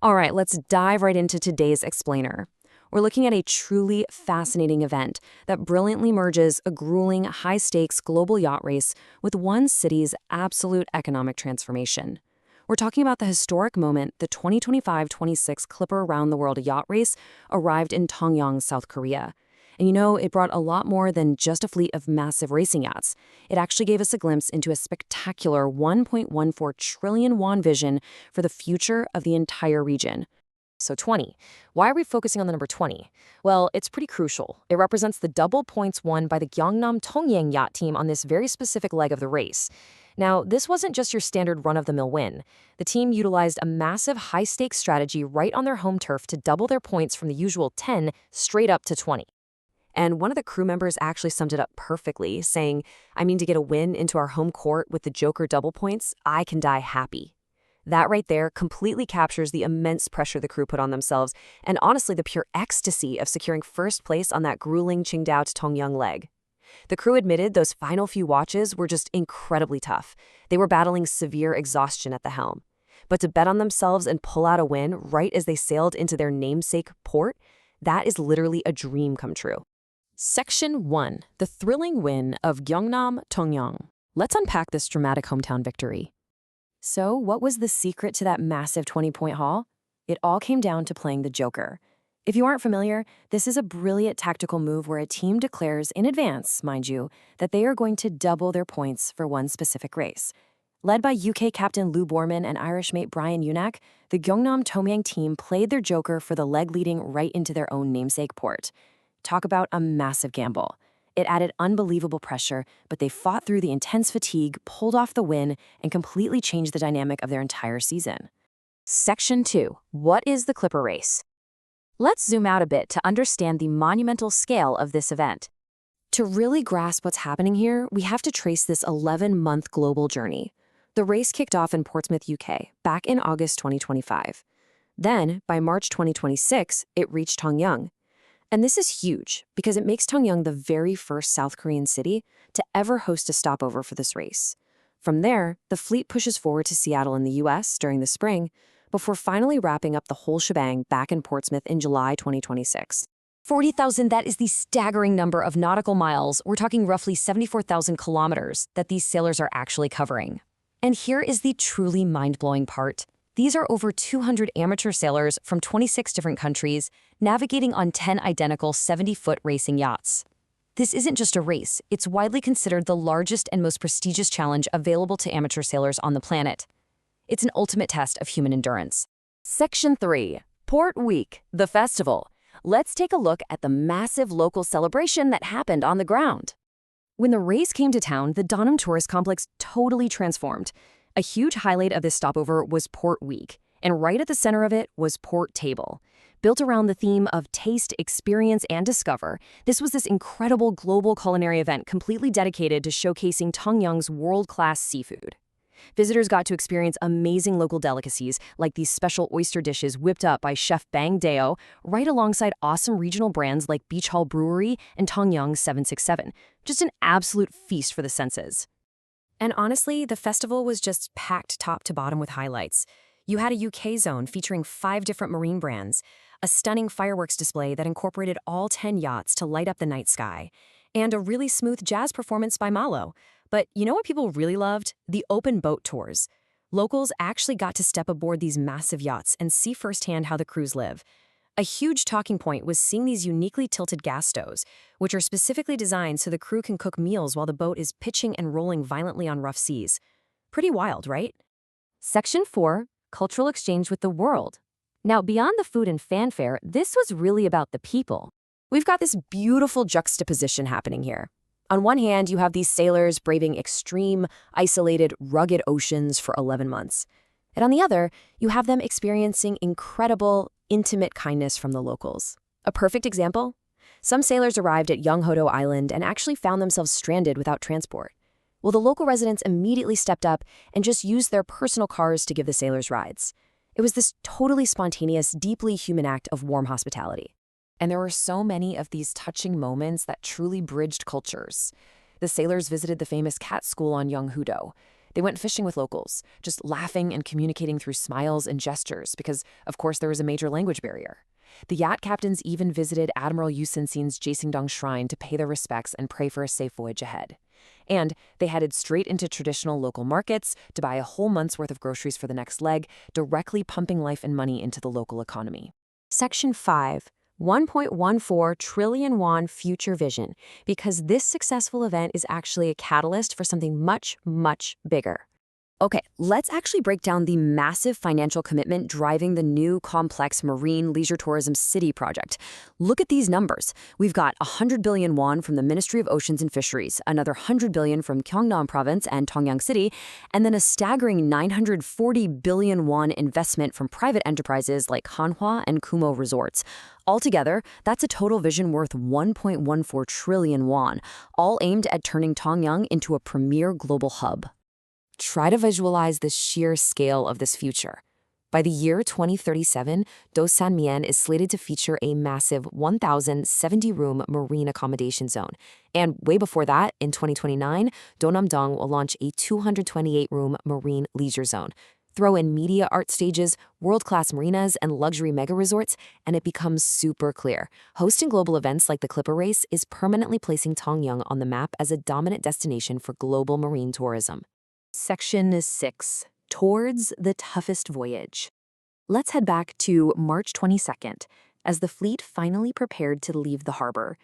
All right, let's dive right into today's explainer. We're looking at a truly fascinating event that brilliantly merges a grueling, high-stakes global yacht race with one city's absolute economic transformation. We're talking about the historic moment the 2025-26 Clipper Around the World Yacht Race arrived in Tongyeong, South Korea. And it brought a lot more than just a fleet of massive racing yachts. It actually gave us a glimpse into a spectacular 1.14 trillion won vision for the future of the entire region. So 20. Why are we focusing on the number 20? Well, it's pretty crucial. It represents the double points won by the Gyeongnam-Tongyeong yacht team on this very specific leg of the race. Now, this wasn't just your standard run-of-the-mill win. The team utilized a massive high-stakes strategy right on their home turf to double their points from the usual 10 straight up to 20. And one of the crew members actually summed it up perfectly, saying, to get a win into our home court with the Joker double points, I can die happy. That right there completely captures the immense pressure the crew put on themselves, and honestly the pure ecstasy of securing first place on that grueling Qingdao to Tongyeong leg. The crew admitted those final few watches were just incredibly tough. They were battling severe exhaustion at the helm. But to bet on themselves and pull out a win right as they sailed into their namesake port, that is literally a dream come true. Section 1. The thrilling win of Gyeongnam-Tongyeong. Let's unpack this dramatic hometown victory. So, what was the secret to that massive 20-point haul? It all came down to playing the Joker. If you aren't familiar, this is a brilliant tactical move where a team declares in advance, mind you, that they are going to double their points for one specific race. Led by UK captain Lou Borman and Irish mate Brian Unack, the Gyeongnam-Tongyeong team played their Joker for the leg leading right into their own namesake port. Talk about a massive gamble. It added unbelievable pressure, but they fought through the intense fatigue, pulled off the win, and completely changed the dynamic of their entire season. Section 2. What is the Clipper Race? Let's zoom out a bit to understand the monumental scale of this event. To really grasp what's happening here, we have to trace this 11-month global journey. The race kicked off in Portsmouth, UK, back in August 2025. Then, by March 2026, it reached Tongyeong. And this is huge because it makes Tongyeong the very first South Korean city to ever host a stopover for this race. From there, the fleet pushes forward to Seattle in the US during the spring, before finally wrapping up the whole shebang back in Portsmouth in July 2026. 40,000, that is the staggering number of nautical miles. We're talking roughly 74,000 kilometers that these sailors are actually covering. And here is the truly mind-blowing part. These are over 200 amateur sailors from 26 different countries navigating on 10 identical 70-foot racing yachts. This isn't just a race, it's widely considered the largest and most prestigious challenge available to amateur sailors on the planet. It's an ultimate test of human endurance. Section 3. Port Week, the festival. Let's take a look at the massive local celebration that happened on the ground. When the race came to town, the Gyeongnam tourist complex totally transformed. A huge highlight of this stopover was Port Week, and right at the center of it was Port Table. Built around the theme of taste, experience, and discover, this was this incredible global culinary event completely dedicated to showcasing Tongyeong's world-class seafood. Visitors got to experience amazing local delicacies like these special oyster dishes whipped up by Chef Bang Deo, right alongside awesome regional brands like Beach Hall Brewery and Tongyeong 767. Just an absolute feast for the senses. And honestly, the festival was just packed top to bottom with highlights. You had a UK zone featuring 5 different marine brands, a stunning fireworks display that incorporated all 10 yachts to light up the night sky, and a really smooth jazz performance by Malo. But you know what people really loved? The open boat tours. Locals actually got to step aboard these massive yachts and see firsthand how the crews live. A huge talking point was seeing these uniquely tilted gas stoves, which are specifically designed so the crew can cook meals while the boat is pitching and rolling violently on rough seas. Pretty wild, right? Section 4. Cultural exchange with the world. Now, beyond the food and fanfare, this was really about the people. We've got this beautiful juxtaposition happening here. On one hand, you have these sailors braving extreme, isolated, rugged oceans for 11 months. And on the other, you have them experiencing incredible, intimate kindness from the locals. A perfect example? Some sailors arrived at Yeonghodo Island and actually found themselves stranded without transport. Well, the local residents immediately stepped up and just used their personal cars to give the sailors rides. It was this totally spontaneous, deeply human act of warm hospitality. And there were so many of these touching moments that truly bridged cultures. The sailors visited the famous cat school on Yeonghodo. They went fishing with locals, just laughing and communicating through smiles and gestures because, of course, there was a major language barrier. The yacht captains even visited Admiral Yu Sin-sin's Jaesingdong shrine to pay their respects and pray for a safe voyage ahead. And they headed straight into traditional local markets to buy a whole month's worth of groceries for the next leg, directly pumping life and money into the local economy. Section 5. 1.14 trillion won future vision, because this successful event is actually a catalyst for something much, much bigger. Okay, let's actually break down the massive financial commitment driving the new complex marine leisure tourism city project. Look at these numbers. We've got 100 billion won from the Ministry of Oceans and Fisheries, another 100 billion from Gyeongnam Province and Tongyeong City, and then a staggering 940 billion won investment from private enterprises like Hanwha and Kumo Resorts. Altogether, that's a total vision worth 1.14 trillion won, all aimed at turning Tongyeong into a premier global hub. Try to visualize the sheer scale of this future. By the year 2037, Dosan-myeon is slated to feature a massive 1,070-room marine accommodation zone. And way before that, in 2029, Gyeongnam-Tongyeong will launch a 228-room marine leisure zone. Throw in media art stages, world-class marinas, and luxury mega-resorts, and it becomes super clear. Hosting global events like the Clipper Race is permanently placing Tongyeong on the map as a dominant destination for global marine tourism. Section 6. Towards the toughest voyage. Let's head back to March 22nd, as the fleet finally prepared to leave the harbor.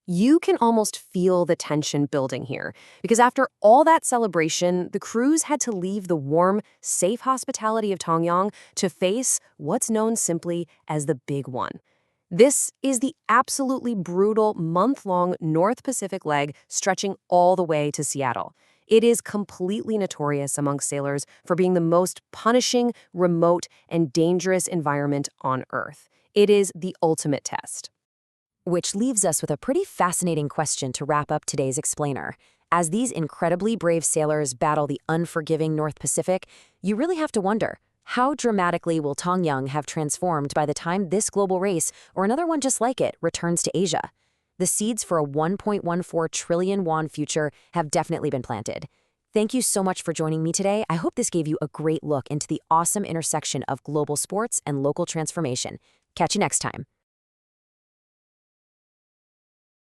You can almost feel the tension building here, because after all that celebration, the crews had to leave the warm, safe hospitality of Tongyeong to face what's known simply as the Big One. This is the absolutely brutal month-long North Pacific leg stretching all the way to Seattle. It is completely notorious among sailors for being the most punishing, remote, and dangerous environment on Earth. It is the ultimate test. Which leaves us with a pretty fascinating question to wrap up today's explainer. As these incredibly brave sailors battle the unforgiving North Pacific, you really have to wonder, how dramatically will Tongyeong have transformed by the time this global race, or another one just like it, returns to Asia? The seeds for a 1.14 trillion won future have definitely been planted. Thank you so much for joining me today. I hope this gave you a great look into the awesome intersection of global sports and local transformation. Catch you next time.